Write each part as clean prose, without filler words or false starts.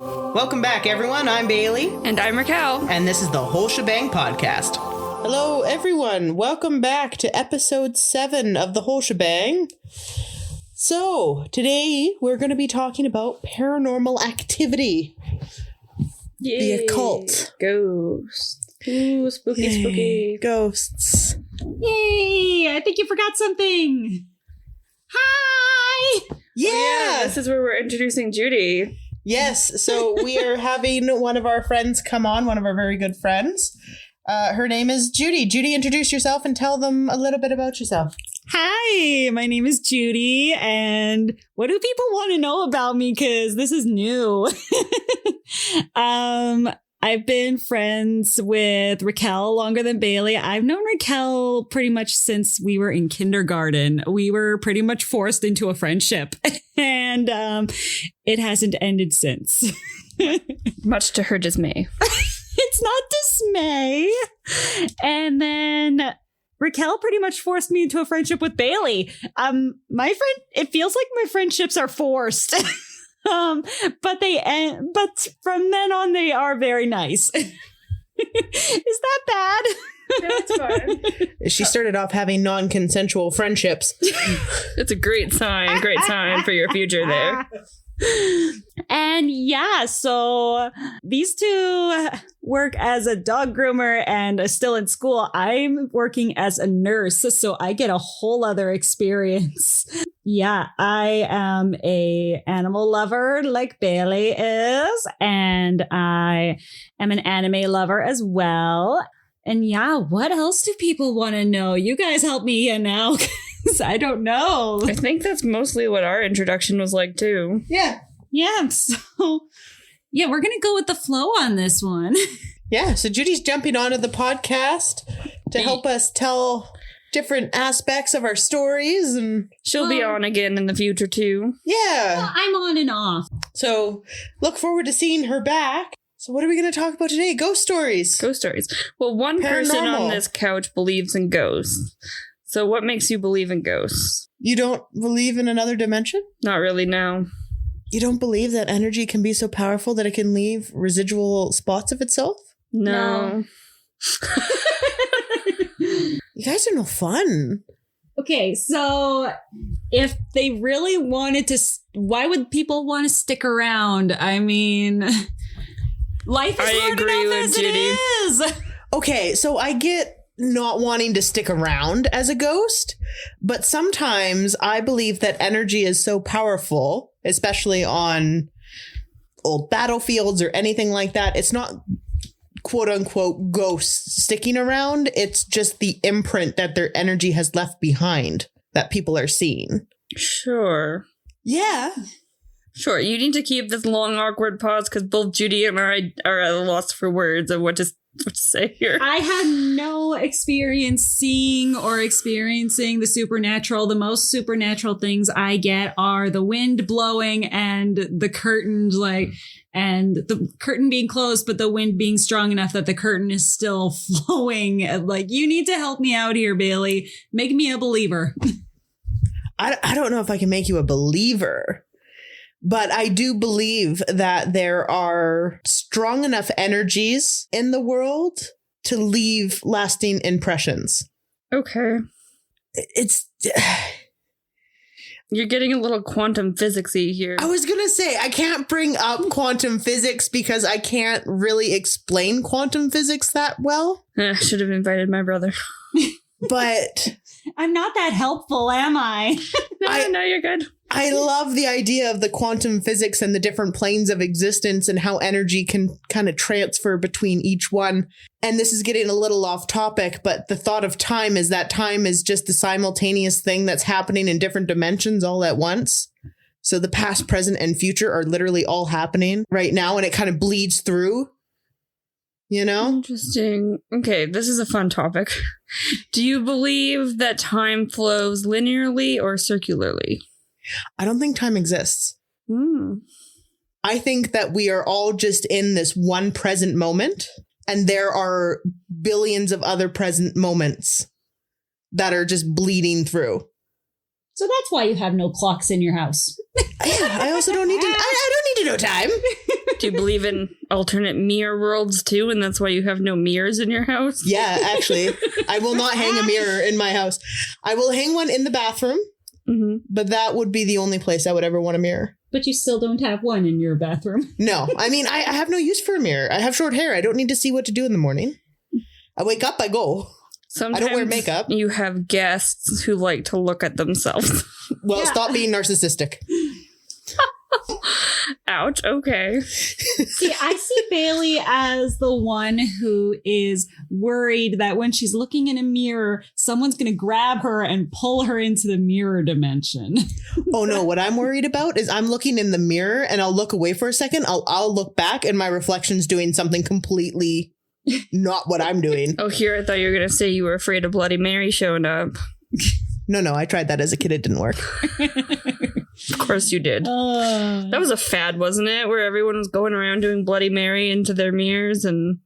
Welcome back, everyone. I'm Bailey. And I'm Raquel. And this is the Whole Shebang Podcast. Hello, everyone. Welcome back to episode 7 of the Whole Shebang. So, today we're going to be talking about paranormal activity. Yay. The occult. Ghosts. Ooh, spooky. Ghosts. Yay! I think you forgot something. Hi! Yeah! Oh, yeah, this is where we're introducing Judy. Yes, so we are having one of our friends come on, one of our very good friends. Her name is Judy. Judy, introduce yourself and tell them a little bit about yourself. Hi, my name is Judy, and what do people want to know about me? Because this is new. I've been friends with Raquel longer than Bailey. I've known Raquel pretty much since we were in kindergarten. We were pretty much forced into a friendship, and it hasn't ended since. Much to her dismay. It's not dismay. And then Raquel pretty much forced me into a friendship with Bailey. It feels like my friendships are forced. But from then on, they are very nice. Is that bad? That's fine. She started off having non-consensual friendships. It's a great sign for your future there. And yeah, so these two work as a dog groomer and are still in school. I'm working as a nurse, so I get a whole other experience. Yeah, I am a animal lover like Bailey is, and I am an anime lover as well. And yeah, what else do people want to know? You guys help me here now. I don't know. I think that's mostly what our introduction was like, too. Yeah. Yeah, so yeah, we're going to go with the flow on this one. Yeah, so Judy's jumping onto the podcast to help us tell different aspects of our stories. And she'll be on again in the future, too. Yeah. Well, I'm on and off. So look forward to seeing her back. So what are we going to talk about today? Ghost stories. Ghost stories. Well, one person on this couch believes in ghosts. So what makes you believe in ghosts? You don't believe in another dimension? Not really, no. You don't believe that energy can be so powerful that it can leave residual spots of itself? No. You guys are no fun. Okay, so if they really wanted to, why would people want to stick around? I mean, life is hard enough as it is. Okay, so I get not wanting to stick around as a ghost, but sometimes I believe that energy is so powerful, especially on old battlefields or anything like that. It's not quote unquote ghosts sticking around. It's just the imprint that their energy has left behind that people are seeing. Sure. Yeah. Sure. You need to keep this long, awkward pause because both Judy and I are at a loss for words of what to say here. I had no experience seeing or experiencing the supernatural. The most supernatural things I get are the wind blowing and the curtain, and the curtain being closed, but the wind being strong enough that the curtain is still flowing. Like, you need to help me out here, Bailey. Make me a believer. I don't know if I can make you a believer. But I do believe that there are strong enough energies in the world to leave lasting impressions. Okay. It's... You're getting a little quantum physics-y here. I was going to say, I can't bring up quantum physics because I can't really explain quantum physics that well. I should have invited my brother. But... I'm not that helpful, am I? No, you're good. I love the idea of the quantum physics and the different planes of existence and how energy can kind of transfer between each one. And this is getting a little off topic, but the thought of time is that time is just a simultaneous thing that's happening in different dimensions all at once. So the past, present, and future are literally all happening right now, and it kind of bleeds through. You know? Interesting. Okay, this is a fun topic. Do you believe that time flows linearly or circularly? I don't think time exists. I think that we are all just in this one present moment, and there are billions of other present moments that are just bleeding through. So that's why you have no clocks in your house. Yeah, I also don't need to. I don't need to know time. Do you believe in alternate mirror worlds too, and that's why you have no mirrors in your house? Yeah, actually, I will not hang a mirror in my house. I will hang one in the bathroom, but that would be the only place I would ever want a mirror. But you still don't have one in your bathroom. No, I mean, I have no use for a mirror. I have short hair. I don't need to see what to do in the morning. I wake up, I go. Sometimes I don't wear makeup. You have guests who like to look at themselves. Well, stop being narcissistic. Ouch. Okay. See, I see Bailey as the one who is worried that when she's looking in a mirror, someone's going to grab her and pull her into the mirror dimension. Oh no, what I'm worried about is I'm looking in the mirror and I'll look away for a second. I'll look back and my reflection's doing something completely not what I'm doing. Oh, here I thought you were going to say you were afraid of Bloody Mary showing up. No, I tried that as a kid. It didn't work. Of course you did. That was a fad, wasn't it? Where everyone was going around doing Bloody Mary into their mirrors. And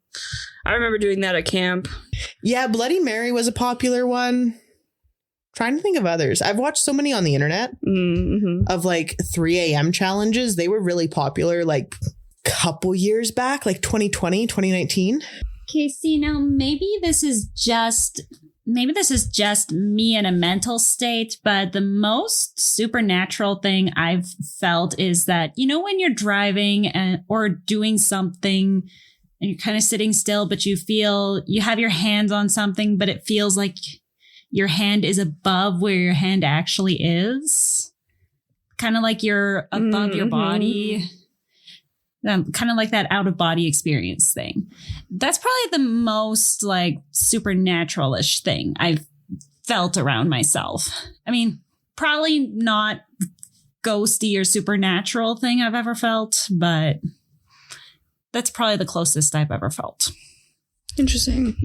I remember doing that at camp. Yeah, Bloody Mary was a popular one. Trying to think of others. I've watched so many on the internet of like 3 a.m. challenges. They were really popular like a couple years back, like 2020, 2019. Okay, see, now maybe this is just me in a mental state, but the most supernatural thing I've felt is that, you know, when you're driving or doing something and you're kind of sitting still, but you feel you have your hands on something, but it feels like your hand is above where your hand actually is. Kind of like you're above your body. Kind of like that out of body experience thing. That's probably the most like supernatural-ish thing I've felt around myself. I mean, probably not ghosty or supernatural thing I've ever felt, but that's probably the closest I've ever felt. Interesting.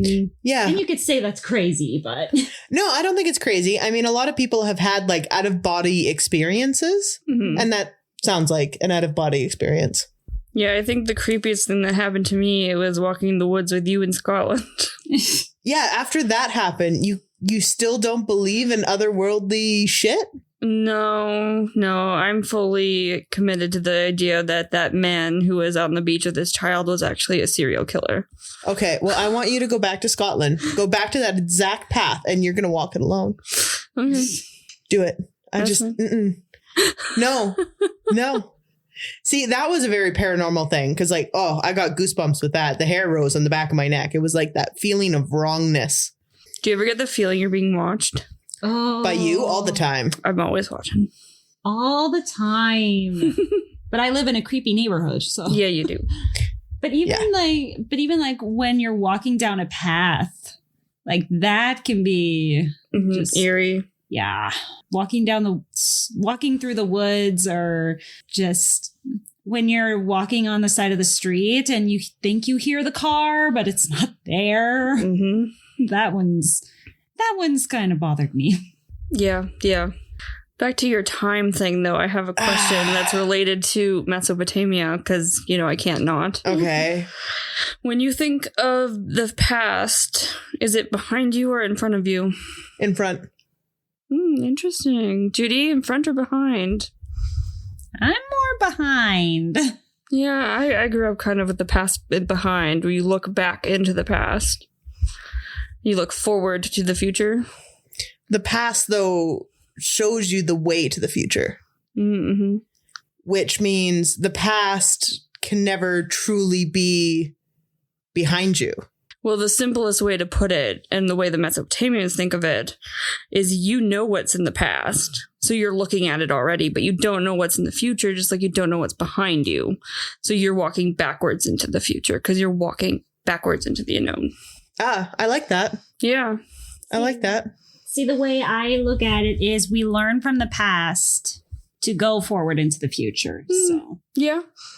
Yeah. And you could say that's crazy, but no, I don't think it's crazy. I mean, a lot of people have had like out of body experiences, and that sounds like an out of body experience. Yeah, I think the creepiest thing that happened to me, it was walking in the woods with you in Scotland. Yeah, after that happened, you still don't believe in otherworldly shit? No, I'm fully committed to the idea that man who was on the beach with his child was actually a serial killer. Okay, well, I want you to go back to Scotland. Go back to that exact path, and you're going to walk it alone. Okay. Do it. No. See, that was a very paranormal thing because, like, oh, I got goosebumps with that. The hair rose on the back of my neck. It was like that feeling of wrongness. Do you ever get the feeling you're being watched? Oh, by you all the time. I'm always watching. All the time. But I live in a creepy neighborhood, so yeah, you do. But even like when you're walking down a path, like that can be just eerie. Yeah. Walking through the woods, or just when you're walking on the side of the street and you think you hear the car, but it's not there. That one's kind of bothered me. Yeah. Back to your time thing, though, I have a question that's related to Mesopotamia, because, you know, I can't not. Okay. When you think of the past, is it behind you or in front of you? In front. Interesting. Judy, in front or behind? I'm more behind. Yeah, I grew up kind of with the past behind, where you look back into the past. You look forward to the future. The past, though, shows you the way to the future. Which means the past can never truly be behind you. Well, the simplest way to put it, and the way the Mesopotamians think of it, is you know what's in the past. So you're looking at it already, but you don't know what's in the future, just like you don't know what's behind you. So you're walking backwards into the future because you're walking backwards into the unknown. I like that. Yeah. I like that. See, the way I look at it is we learn from the past to go forward into the future.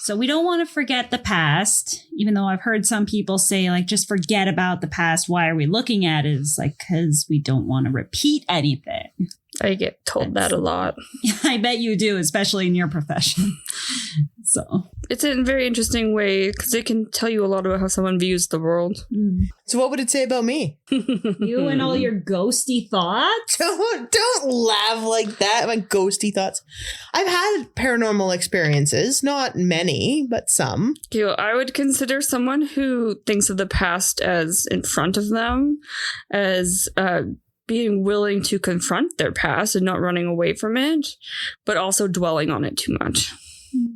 So we don't want to forget the past, even though I've heard some people say, like, just forget about the past. Why are we looking at it? It's like, because we don't want to repeat anything. I get told that a lot. I bet you do, especially in your profession. So It's a very interesting way because it can tell you a lot about how someone views the world. So what would it say about me? you and all your ghosty thoughts. Don't laugh like that. My ghosty thoughts. I've had paranormal experiences, not many, but some. Okay, well, I would consider someone who thinks of the past as in front of them, as being willing to confront their past and not running away from it, but also dwelling on it too much.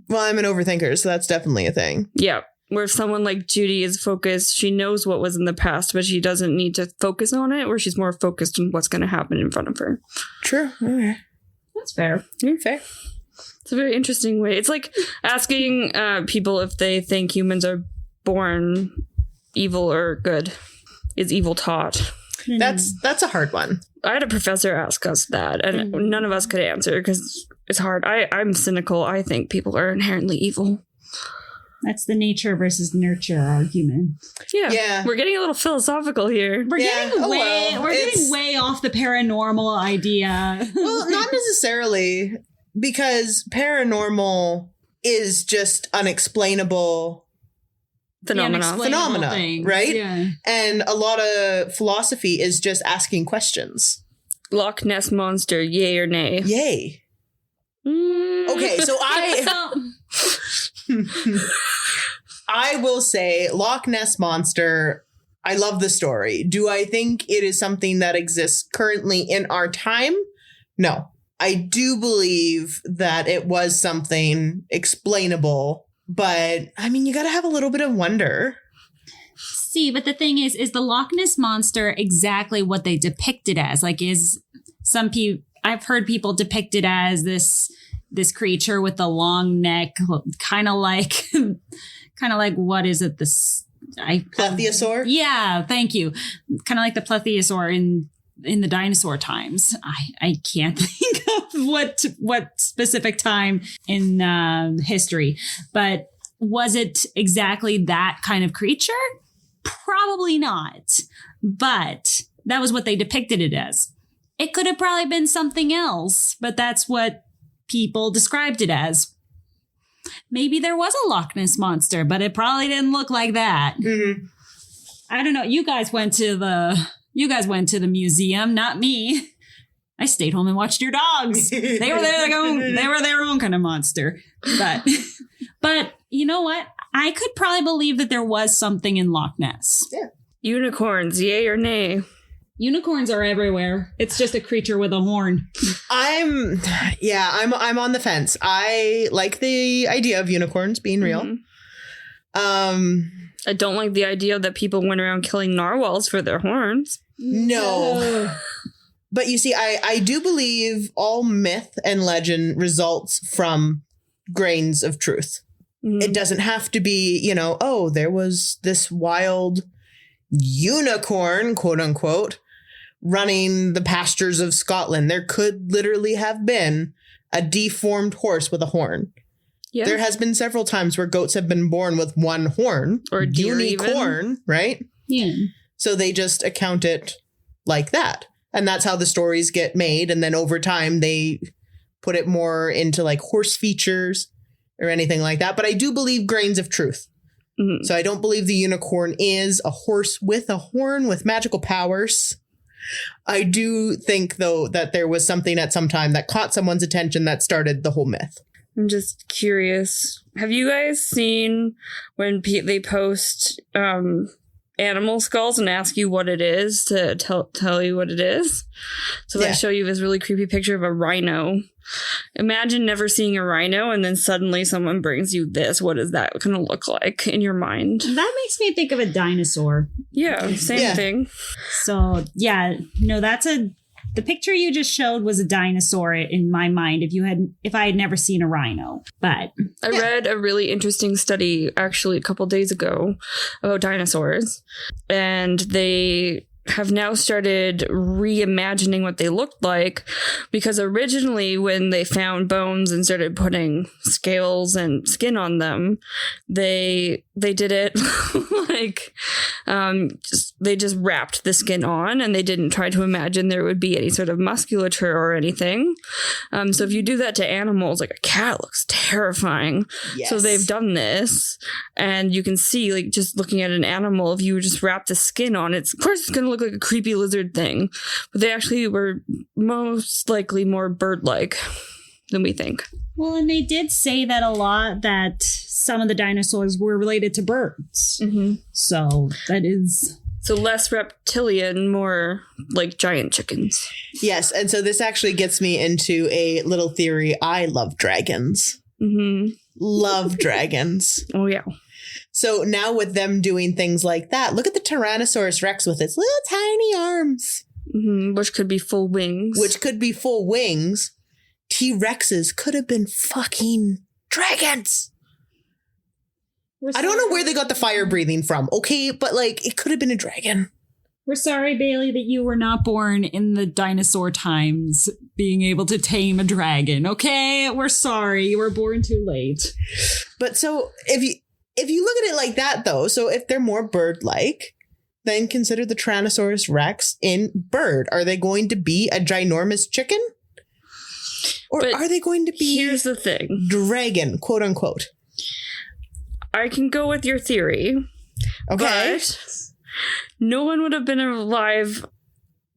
Well, I'm an overthinker, so that's definitely a thing. Yeah. Where someone like Judy is focused, she knows what was in the past, but she doesn't need to focus on it, where she's more focused on what's going to happen in front of her. True. Okay. That's fair. You're fair. It's a very interesting way. It's like asking people if they think humans are born evil or good. Is evil taught? That's a hard one. I had a professor ask us that, and none of us could answer because it's hard. I'm cynical. I think people are inherently evil. That's the nature versus nurture argument. Yeah. We're getting a little philosophical here. We're getting way off the paranormal idea. Well, not necessarily, because paranormal is just unexplainable phenomena, things, right? Yeah. And a lot of philosophy is just asking questions. Loch Ness Monster, yay or nay? Yay. Okay, so I will say Loch Ness Monster, I love the story. Do I think it is something that exists currently in our time? No. I do believe that it was something explainable, but I mean, you got to have a little bit of wonder. See, but the thing is the Loch Ness Monster exactly what they depict it as? Like, is some people, I've heard people depict it as this creature with a long neck, kind of like what is it? Plesiosaur? Yeah, thank you. Kind of like the plesiosaur in the dinosaur times. I can't think of what specific time in history, but was it exactly that kind of creature? Probably not, but that was what they depicted it as. It could have probably been something else, but that's what people described it as. Maybe there was a Loch Ness Monster, but it probably didn't look like that. Mm-hmm. I don't know. You guys went to the museum, not me. I stayed home and watched your dogs. They were their own kind of monster. But you know what? I could probably believe that there was something in Loch Ness. Yeah. Unicorns, yay or nay? Unicorns are everywhere. It's just a creature with a horn. I'm on the fence. I like the idea of unicorns being real. Mm-hmm. I don't like the idea that people went around killing narwhals for their horns. No. But you see, I do believe all myth and legend results from grains of truth. Mm-hmm. It doesn't have to be, there was this wild unicorn, quote unquote, running the pastures of Scotland. There could literally have been a deformed horse with a horn. Yeah. There has been several times where goats have been born with one horn. Or deer unicorn, even. Right? Yeah. So they just account it like that. And that's how the stories get made. And then over time, they put it more into like horse features or anything like that. But I do believe grains of truth. Mm-hmm. So I don't believe the unicorn is a horse with a horn with magical powers. I do think, though, that there was something at some time that caught someone's attention that started the whole myth. I'm just curious. Have you guys seen when they post animal skulls and ask you what it is to tell you what it is? So they show you this really creepy picture of a rhino. Imagine never seeing a rhino and then suddenly someone brings you this. What is that going to look like in your mind? That makes me think of a dinosaur. Yeah, same thing. So, the picture you just showed was a dinosaur in my mind if I had never seen a rhino. But I read a really interesting study actually a couple days ago about dinosaurs, and they have now started reimagining what they looked like, because originally when they found bones and started putting scales and skin on them, they did it like they just wrapped the skin on, and they didn't try to imagine there would be any sort of musculature or anything. So if you do that to animals, like a cat looks terrifying. Yes. So they've done this, and you can see, like, just looking at an animal, if you just wrap the skin on it, of course it's going to look like a creepy lizard thing, but they actually were most likely more bird-like than we think. Well, and they did say that a lot, that some of the dinosaurs were related to birds. Mm-hmm. So that is... So less reptilian, more like giant chickens. Yes, and so this actually gets me into a little theory. I love dragons. Mm-hmm. Love dragons. Oh, yeah. So now with them doing things like that, look at the Tyrannosaurus Rex with its little tiny arms. Mm-hmm. Which could be full wings. Which could be full wings. T-Rexes could have been fucking dragons. I don't know where they got the fire breathing from, okay? But, like, it could have been a dragon. We're sorry, Bailey, that you were not born in the dinosaur times being able to tame a dragon, okay? We're sorry. You were born too late. But so, if you look at it like that, though, so if they're more bird-like, then consider the Tyrannosaurus Rex in bird. Are they going to be a ginormous chicken? Or But are they going to be here's the thing. dragon, quote unquote? I can go with your theory. Okay. But no one would have been alive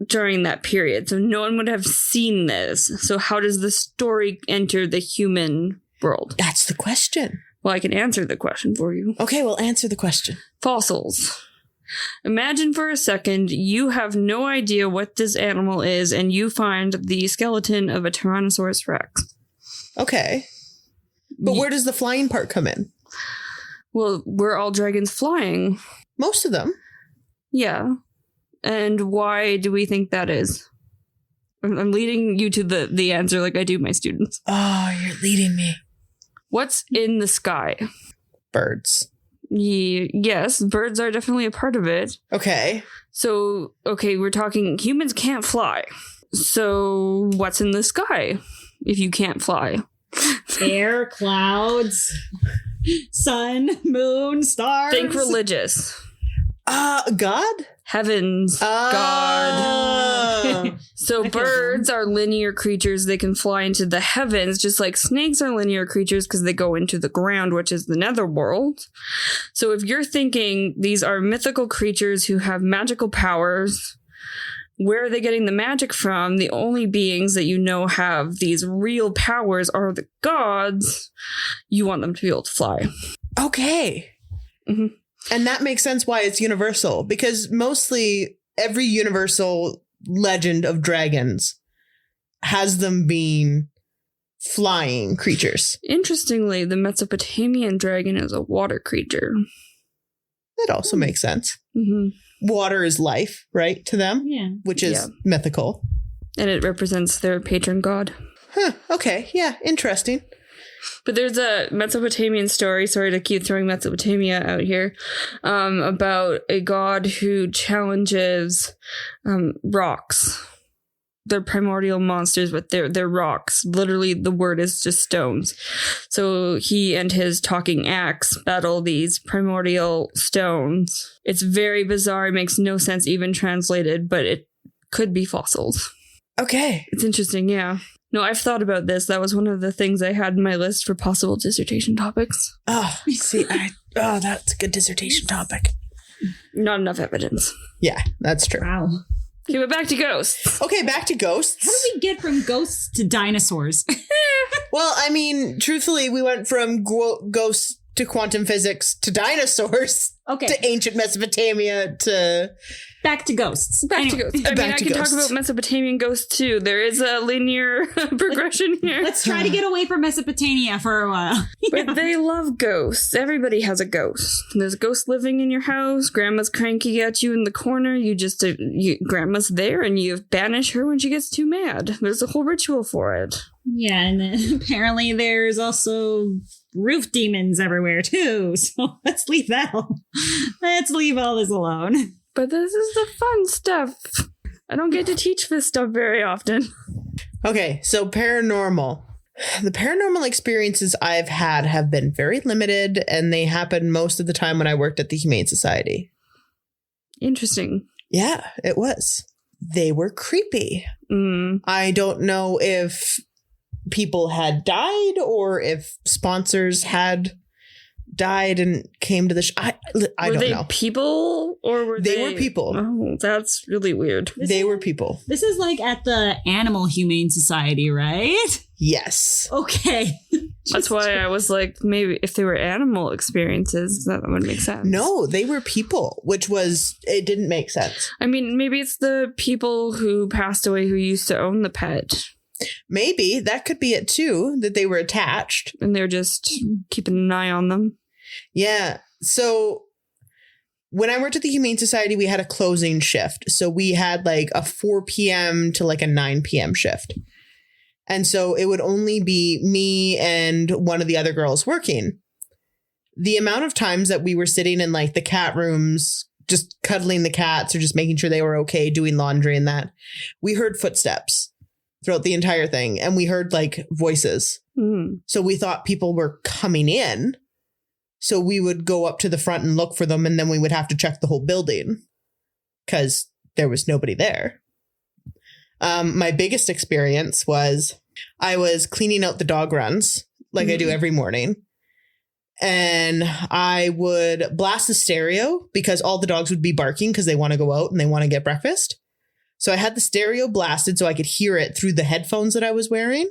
during that period. So no one would have seen this. So how does the story enter the human world? That's the question. Well, I can answer the question for you. Okay, well, answer the question. Fossils. Imagine for a second you have no idea what this animal is, and you find the skeleton of a Tyrannosaurus Rex. Okay. But where does the flying part come in? Well, were all dragons flying? Most of them. Yeah. And why do we think that is? I'm leading you to the answer like I do my students. Oh, you're leading me. What's in the sky? Birds. Yes, birds are definitely a part of it. Okay. So, okay, we're talking humans can't fly. So, what's in the sky if you can't fly? Air, clouds, sun, moon, stars. Think religious. God? Heavens. God. So birds are linear creatures. They can fly into the heavens, just like snakes are linear creatures because they go into the ground, which is the netherworld. So if you're thinking these are mythical creatures who have magical powers, where are they getting the magic from? The only beings that you know have these real powers are the gods. You want them to be able to fly. Okay. Mm-hmm. And that makes sense why it's universal, because mostly every universal legend of dragons has them being flying creatures. Interestingly, the Mesopotamian dragon is a water creature. That also makes sense. Mm-hmm. Water is life, right, to them? Yeah. Which is mythical. And it represents their patron god. Huh, okay, yeah, interesting. But there's a Mesopotamian story, sorry to keep throwing Mesopotamia out here, about a god who challenges rocks. They're primordial monsters, but they're rocks. Literally, the word is just stones. So he and his talking axe battle these primordial stones. It's very bizarre. It makes no sense even translated, but it could be fossils. Okay. It's interesting, yeah. No, I've thought about this. That was one of the things I had in my list for possible dissertation topics. Oh, see, that's a good dissertation topic. Not enough evidence. Yeah, that's true. Wow. Okay, but back to ghosts. Okay, back to ghosts. How do we get from ghosts to dinosaurs? Well, I mean, truthfully, we went from ghosts to quantum physics to dinosaurs Okay. to ancient Mesopotamia to... Back to ghosts. Back to ghosts. I Back to can ghosts. talk about Mesopotamian ghosts too. There is a linear progression here. Let's try to get away from Mesopotamia for a while. But they love ghosts. Everybody has a ghost. There's a ghost living in your house. Grandma's cranky at you in the corner. Grandma's there and you banish her when she gets too mad. There's a whole ritual for it. Yeah, and then apparently there's also roof demons everywhere too. So let's leave that alone. Let's leave all this alone. But this is the fun stuff. I don't get to teach this stuff very often. Okay, so paranormal. The paranormal experiences I've had have been very limited, and they happen most of the time when I worked at the Humane Society. Interesting. Yeah, it was. They were creepy. I don't know if people had died or if sponsors had died and came to the I don't know. Were they people or were they? They were people. Oh, that's really weird. They were people. This is like at the Animal Humane Society, right? Yes. Okay. That's why I was like, maybe if they were animal experiences, that would make sense. No, they were people, it didn't make sense. I mean, maybe it's the people who passed away who used to own the pet. Maybe that could be it too, that they were attached. And they're just keeping an eye on them. Yeah. So when I worked at the Humane Society, we had a closing shift. So we had like a 4 p.m. to like a 9 p.m. shift. And so it would only be me and one of the other girls working. The amount of times that we were sitting in like the cat rooms, just cuddling the cats or just making sure they were okay, doing laundry and that, we heard footsteps throughout the entire thing. And we heard like voices. So we thought people were coming in. So we would go up to the front and look for them. And then we would have to check the whole building because there was nobody there. My biggest experience was I was cleaning out the dog runs like I do every morning. And I would blast the stereo because all the dogs would be barking because they want to go out and they want to get breakfast. So I had the stereo blasted so I could hear it through the headphones that I was wearing.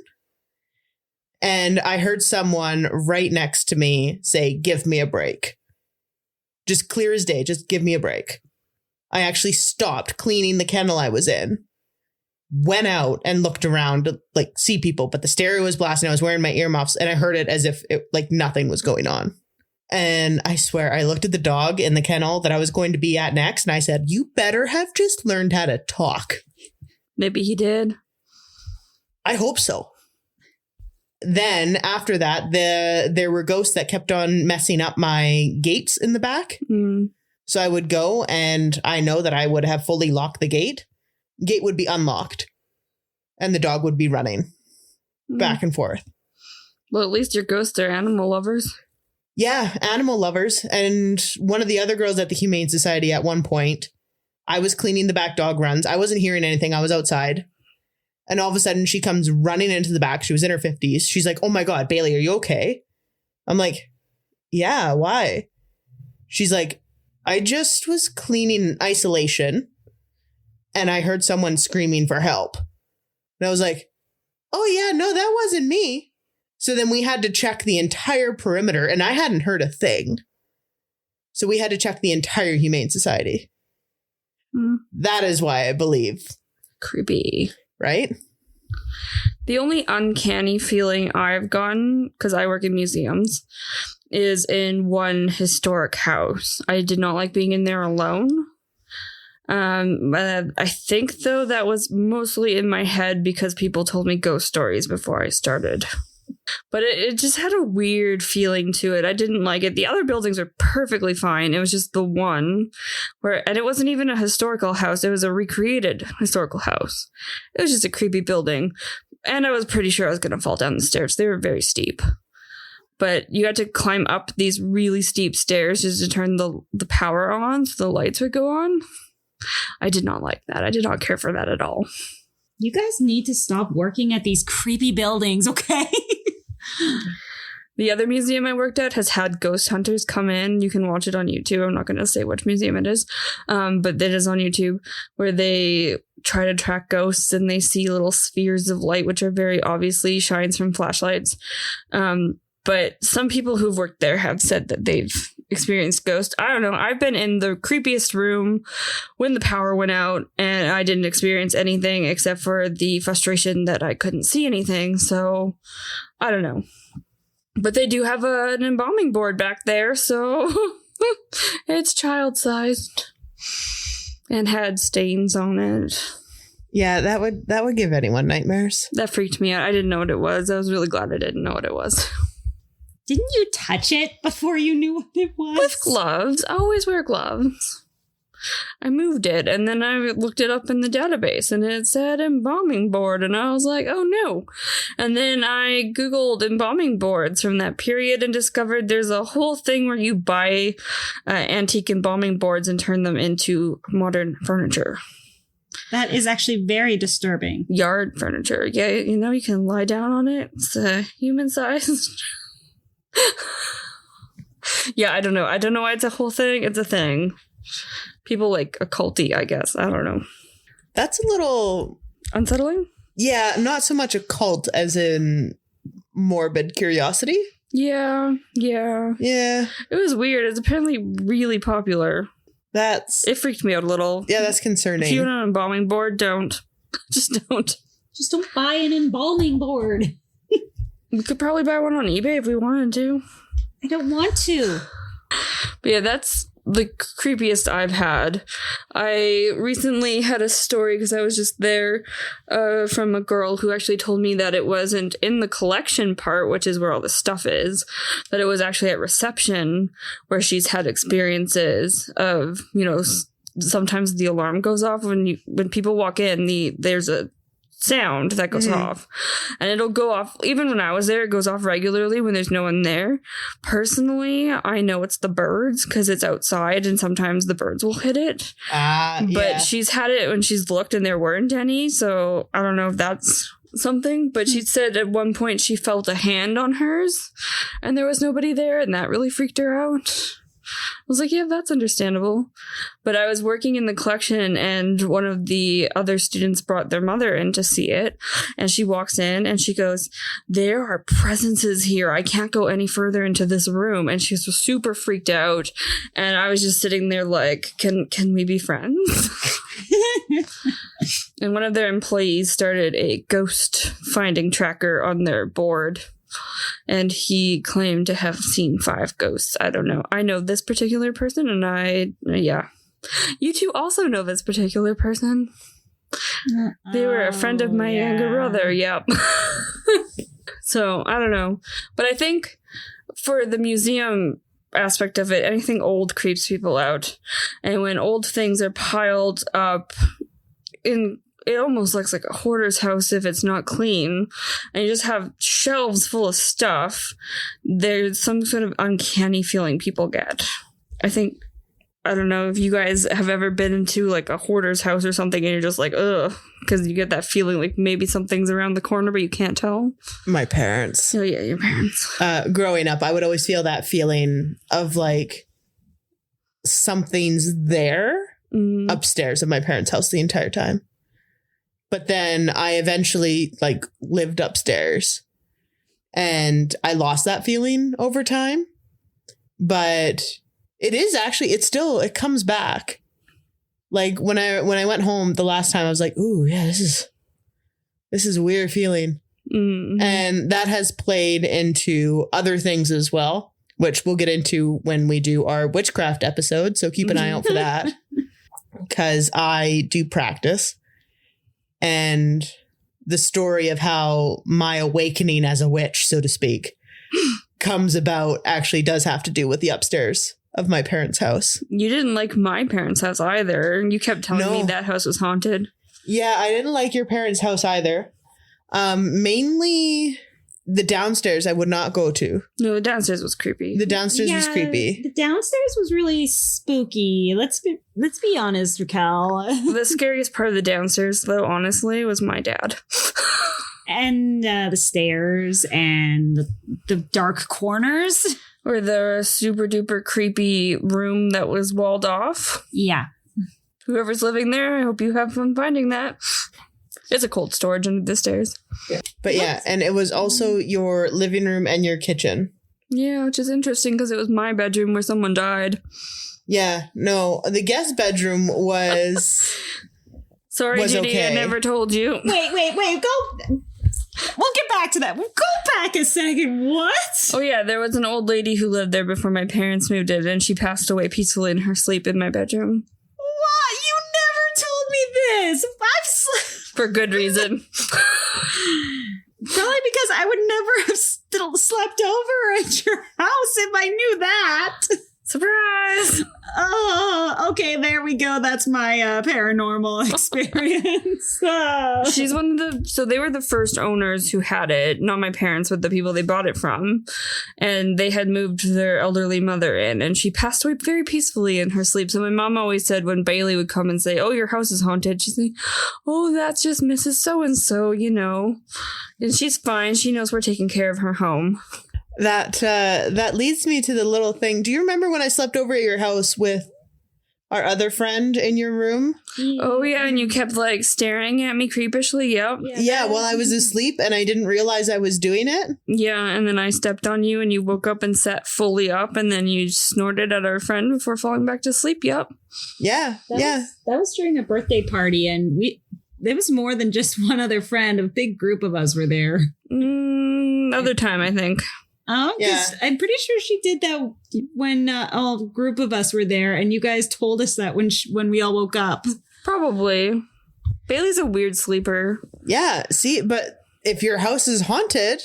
And I heard someone right next to me say, "Give me a break." Just clear as day. Just give me a break. I actually stopped cleaning the kennel I was in, went out and looked around to like see people, but the stereo was blasting. I was wearing my earmuffs and I heard it as if it, like nothing was going on. And I swear I looked at the dog in the kennel that I was going to be at next. And I said, "You better have just learned how to talk." Maybe he did. I hope so. Then after that, there were ghosts that kept on messing up my gates in the back. So I would go and I know that I would have fully locked the gate. Gate would be unlocked and the dog would be running back and forth. Well, at least your ghosts are animal lovers. Yeah, animal lovers. And one of the other girls at the Humane Society at one point, I was cleaning the back dog runs. I wasn't hearing anything. I was outside. And all of a sudden she comes running into the back. She was in her 50s. She's like, "Oh my God, Bailey, are you okay?" I'm like, "Yeah, why?" She's like, "I just was cleaning isolation and I heard someone screaming for help." And I was like, "Oh yeah, no, that wasn't me." So then we had to check the entire perimeter and I hadn't heard a thing. So we had to check the entire Humane Society. That is why I believe. Creepy. Right? The only uncanny feeling I've gotten, because I work in museums, is in one historic house. I did not like being in there alone. I think, though, that was mostly in my head because people told me ghost stories before I started. But it just had a weird feeling to it. I didn't like it. The other buildings are perfectly fine. It was just the one where, and it wasn't even a historical house. It was a recreated historical house. It was just a creepy building. And I was pretty sure I was going to fall down the stairs. They were very steep. But you had to climb up these really steep stairs just to turn the power on so the lights would go on. I did not like that. I did not care for that at all. You guys need to stop working at these creepy buildings, okay? The other museum I worked at has had ghost hunters come in. You can watch it on YouTube. I'm not going to say which museum it is, but it is on YouTube, where they try to track ghosts and they see little spheres of light, which are very obviously shines from flashlights. But some people who've worked there have said that they've experienced ghosts. I don't know. I've been in the creepiest room when the power went out and I didn't experience anything except for the frustration that I couldn't see anything. So I don't know. But they do have an embalming board back there, so it's child-sized and had stains on it. Yeah, that would give anyone nightmares. That freaked me out. I didn't know what it was. I was really glad I didn't know what it was. Didn't you touch it before you knew what it was? With gloves. I always wear gloves. I moved it, and then I looked it up in the database, and it said embalming board, and I was like, oh no. And then I Googled embalming boards from that period and discovered there's a whole thing where you buy antique embalming boards and turn them into modern furniture. That is actually very disturbing. Yard furniture. Yeah, you know, you can lie down on it. It's human sized. Yeah, I don't know. I don't know why it's a whole thing. It's a thing. People like occulty, I guess. I don't know. That's a little unsettling? Yeah, not so much a cult as in morbid curiosity. Yeah. It was weird. It's apparently really popular. It freaked me out a little. Yeah, that's concerning. If you want an embalming board, don't. Just don't. Just don't buy an embalming board. We could probably buy one on eBay if we wanted to. I don't want to. But yeah, that's the creepiest I've had. I recently had a story because I was just there from a girl who actually told me that it wasn't in the collection part, which is where all the stuff is, that it was actually at reception where she's had experiences of, you know, sometimes the alarm goes off when people walk in, there's a sound that goes off, and it'll go off even when I was there. It goes off regularly when there's no one there. Personally, I know it's the birds because it's outside and sometimes the birds will hit it, but she's had it when she's looked and there weren't any, so I don't know if that's something. But she said at one point she felt a hand on hers and there was nobody there, and that really freaked her out. I was like, yeah, that's understandable. But I was working in the collection, and one of the other students brought their mother in to see it. And she walks in and she goes, there are presences here. I can't go any further into this room. And she was super freaked out. And I was just sitting there like, can we be friends? And one of their employees started a ghost finding tracker on their board. And he claimed to have seen 5 ghosts. I don't know. I know this particular person, and yeah. You two also know this particular person. They were a friend of my younger brother. Yep. So, I don't know. But I think for the museum aspect of it, anything old creeps people out. And when old things are piled up it almost looks like a hoarder's house if it's not clean, and you just have shelves full of stuff, there's some sort of uncanny feeling people get. I don't know if you guys have ever been into like a hoarder's house or something and you're just like, ugh, because you get that feeling like maybe something's around the corner but you can't tell. My parents. Oh yeah, your parents. Growing up, I would always feel that feeling of like something's there upstairs of my parents' house the entire time. But then I eventually like lived upstairs and I lost that feeling over time. But it comes back. Like when I went home the last time, I was like, ooh, yeah, this is a weird feeling. Mm-hmm. And that has played into other things as well, which we'll get into when we do our witchcraft episode. So keep an eye out for that because I do practice. And the story of how my awakening as a witch, so to speak, comes about actually does have to do with the upstairs of my parents' house. You didn't like my parents' house either. You kept telling me that house was haunted. Yeah, I didn't like your parents' house either. Mainly the downstairs I would not go to. No, the downstairs was creepy. The downstairs was creepy. The downstairs was really spooky. Let's be honest, Raquel. The scariest part of the downstairs, though, honestly, was my dad. And the stairs and the dark corners. Or the super duper creepy room that was walled off. Yeah. Whoever's living there, I hope you have fun finding that. It's a cold storage under the stairs. Yeah. But yeah, and it was also your living room and your kitchen. Yeah, which is interesting because it was my bedroom where someone died. Yeah, no, the guest bedroom was... Sorry, Judy, okay. I never told you. Wait, go... We'll get back to that. We'll go back a second. What? Oh, yeah, there was an old lady who lived there before my parents moved in, and she passed away peacefully in her sleep in my bedroom. What? You never told me this. For good reason. Probably because I would never have slept over at your house if I knew that. Surprise! Oh, Okay, there we go. That's my paranormal experience. She's one of the... So they were the first owners who had it. Not my parents, but the people they bought it from. And they had moved their elderly mother in. And she passed away very peacefully in her sleep. So my mom always said when Bailey would come and say, oh, your house is haunted, she'd say, oh, that's just Mrs. So-and-so, you know. And she's fine. She knows we're taking care of her home. That leads me to the little thing. Do you remember when I slept over at your house with our other friend in your room? Oh, yeah, and you kept, like, staring at me creepishly, yep. Yeah, while I was asleep, and I didn't realize I was doing it. Yeah, and then I stepped on you, and you woke up and sat fully up, and then you snorted at our friend before falling back to sleep, yep. Yeah, That was during a birthday party, and there was more than just one other friend. A big group of us were there. Other time, I think. Oh, yeah. I'm pretty sure she did that when a group of us were there, and you guys told us that when we all woke up. Probably. Bailey's a weird sleeper. Yeah, see, but if your house is haunted...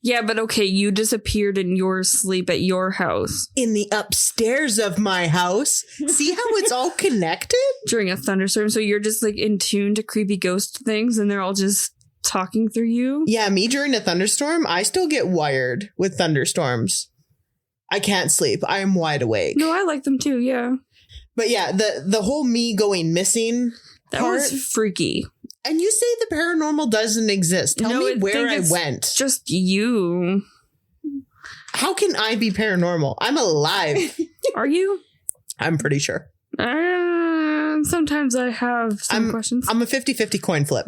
Yeah, but okay, you disappeared in your sleep at your house. In the upstairs of my house. See how it's all connected? During a thunderstorm, so you're just, like, in tune to creepy ghost things, and they're all just... talking through you. Yeah, me during a thunderstorm, I still get wired with thunderstorms. I can't sleep. I am wide awake. No, I like them too, yeah. But yeah, the whole me going missing That part, was freaky. and you say the paranormal doesn't exist. Tell me where I went. Just you. How can I be paranormal? I'm alive. Are you? I'm pretty sure. Sometimes I have some questions. I'm a 50-50 coin flip.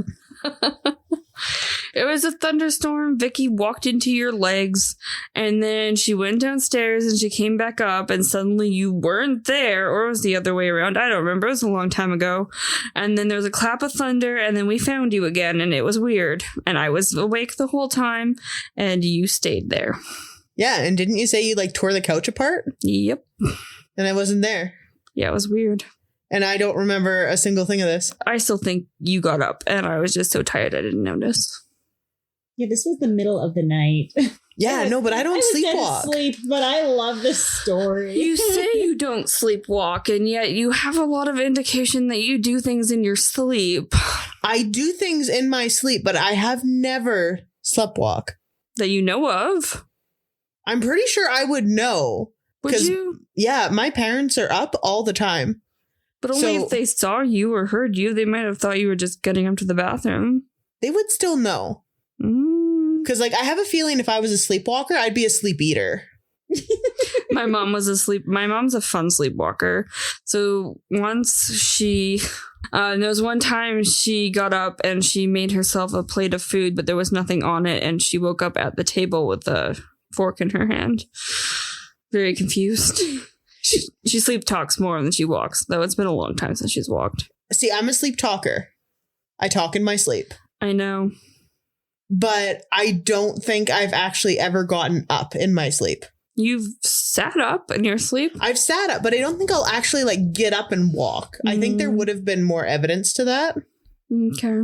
It was a thunderstorm. Vicky walked into your legs, and then she went downstairs, and she came back up, and suddenly you weren't there, or it was the other way around. I don't remember. It was a long time ago. And then there was a clap of thunder, and then we found you again, and it was weird. And I was awake the whole time, and you stayed there. Yeah, and didn't you say you like tore the couch apart? Yep. And I wasn't there. Yeah, it was weird. And I don't remember a single thing of this. I still think you got up, and I was just so tired I didn't notice. Yeah, this was the middle of the night. Yeah, no, but I don't sleepwalk. Sleep, but I love this story. You say you don't sleepwalk, and yet you have a lot of indication that you do things in your sleep. I do things in my sleep, but I have never sleptwalk. That you know of? I'm pretty sure I would know. Would you? Yeah, my parents are up all the time. But only if they saw you or heard you, they might have thought you were just getting up to the bathroom. They would still know. Because, like, I have a feeling if I was a sleepwalker, I'd be a sleep eater. My mom was asleep. My mom's a fun sleepwalker. So once there was one time she got up and she made herself a plate of food, but there was nothing on it. And she woke up at the table with a fork in her hand. Very confused. She sleep talks more than she walks, though it's been a long time since she's walked. See, I'm a sleep talker. I talk in my sleep. I know. But I don't think I've actually ever gotten up in my sleep. You've sat up in your sleep? I've sat up, but I don't think I'll actually, like, get up and walk. I think there would have been more evidence to that. Okay.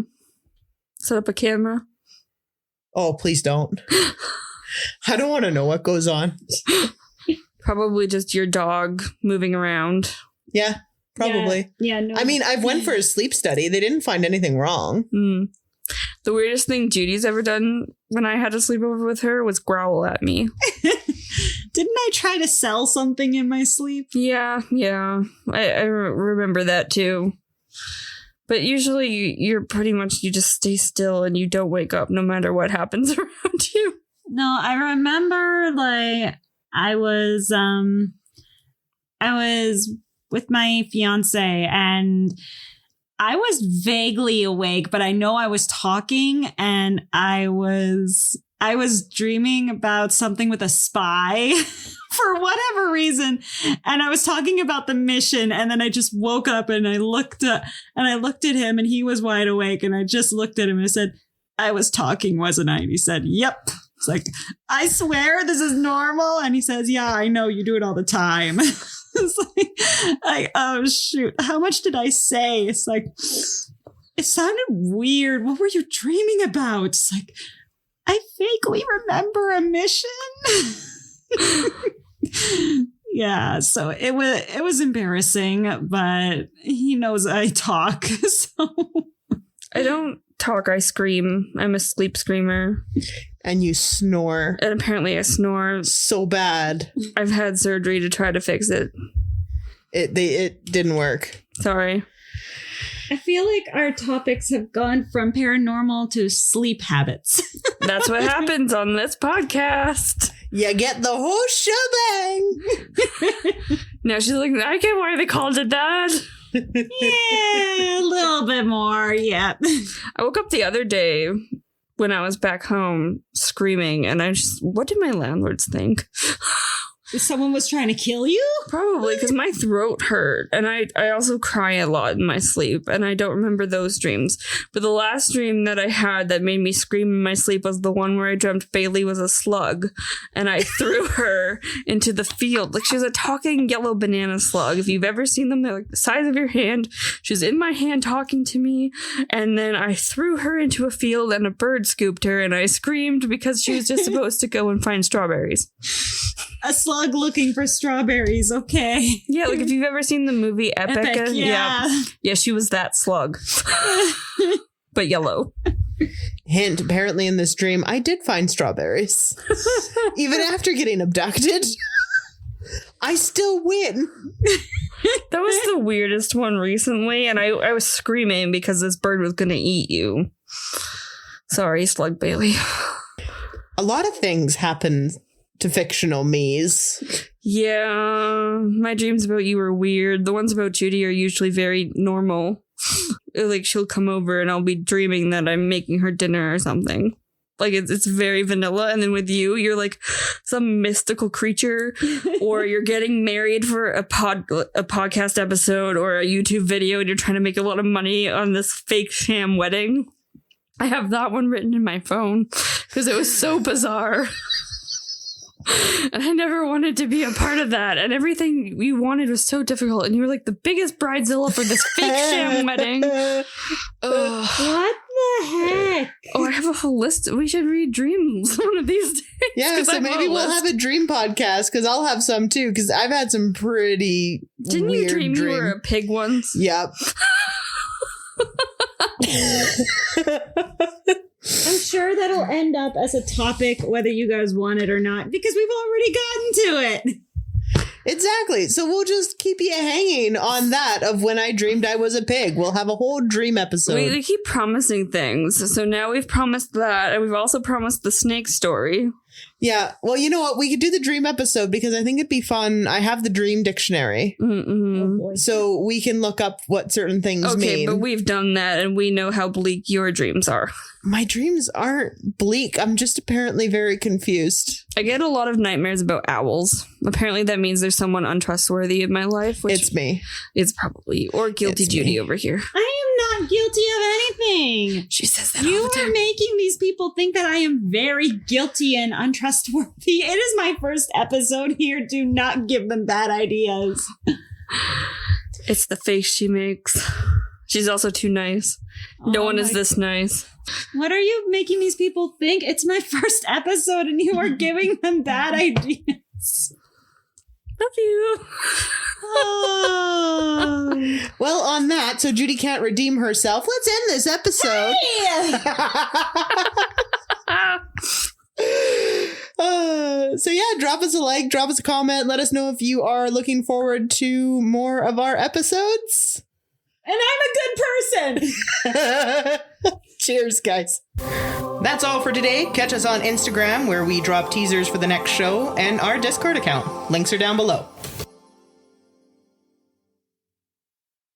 Set up a camera. Oh, please don't. I don't want to know what goes on. Probably just your dog moving around. Yeah, probably. Yeah, no. I mean, I've went for a sleep study. They didn't find anything wrong. The weirdest thing Judy's ever done when I had a sleepover with her was growl at me. Didn't I try to sell something in my sleep? Yeah. I remember that too. But usually you're pretty much, you just stay still and you don't wake up no matter what happens around you. No, I remember, like, I was with my fiance and I was vaguely awake, but I know I was talking and I was dreaming about something with a spy for whatever reason. And I was talking about the mission. And then I just woke up and I looked at him and he was wide awake. And I just looked at him and I said, I was talking, wasn't I? And he said, yep. It's like, I swear this is normal. And he says, yeah, I know you do it all the time. It's like, oh, shoot. How much did I say? It's like, it sounded weird. What were you dreaming about? It's like, I vaguely remember a mission. Yeah, so it was embarrassing, but he knows I talk, so I don't talk, I scream. I'm a sleep screamer. And you snore. And apparently I snore So bad. I've had surgery to try to fix it. It didn't work. Sorry. I feel like our topics have gone from paranormal to sleep habits. That's what happens on this podcast. You get the whole shebang. Now she's like, I get why they called it that. Yeah, a little bit more, yeah. I woke up the other day when I was back home screaming, and what did my landlords think? Someone was trying to kill you? Probably, because my throat hurt, and I also cry a lot in my sleep, and I don't remember those dreams. But the last dream that I had that made me scream in my sleep was the one where I dreamt Bailey was a slug, and I threw her into the field. Like, she was a talking yellow banana slug. If you've ever seen them, they're like the size of your hand. She was in my hand talking to me, and then I threw her into a field, and a bird scooped her, and I screamed because she was just supposed to go and find strawberries. A slug looking for strawberries, okay. Yeah, like if you've ever seen the movie Epic. Yeah. Yeah, she was that slug. But yellow. Hint, apparently in this dream, I did find strawberries. Even after getting abducted. I still win. That was the weirdest one recently, and I was screaming because this bird was going to eat you. Sorry, Slug Bailey. A lot of things happen to fictional me's. Yeah, my dreams about you are weird. The ones about Judy are usually very normal. Like, she'll come over and I'll be dreaming that I'm making her dinner or something. Like, it's very vanilla. And then with you, you're like some mystical creature, or you're getting married for a podcast episode or a YouTube video, and you're trying to make a lot of money on this fake sham wedding. I have that one written in my phone because it was so bizarre. And I never wanted to be a part of that. And everything you wanted was so difficult. And you were like the biggest bridezilla for this fake sham wedding. Ugh. What the heck? Oh, I have a whole list. We should read dreams one of these days. Yeah, so maybe we'll have a dream podcast, because I'll have some too, because I've had some pretty Didn't weird you dream dreams. you were a pig once? Yep. I'm sure that'll end up as a topic whether you guys want it or not, because we've already gotten to it. Exactly. So we'll just keep you hanging on that of when I dreamed I was a pig. We'll have a whole dream episode. We keep promising things. So now we've promised that, and we've also promised the snake story. Yeah. Well, you know what? We could do the dream episode, because I think it'd be fun. I have the dream dictionary. Mm-mm. Oh boy. So we can look up what certain things Okay, mean. but we've done that, and we know how bleak your dreams are. My dreams aren't bleak. I'm just apparently very confused. I get a lot of nightmares about owls. Apparently that means there's someone untrustworthy in my life, which It's me. it's probably, or guilty It's Judy me. over here. I am not guilty of anything. She says that You all the are time. making these people think that I am very guilty and untrustworthy. It is my first episode here. Do not give them bad ideas. It's the face she makes. She's also too nice. No Oh one is my- this nice. What are you making these people think? It's my first episode and you are giving them bad ideas. Love you. Oh. Well, on that, so Judy can't redeem herself, let's end this episode. So yeah, drop us a like, drop us a comment, let us know if you are looking forward to more of our episodes. And I'm a good person. Cheers, guys. That's all for today. Catch us on Instagram, where we drop teasers for the next show, and our Discord account. Links are down below.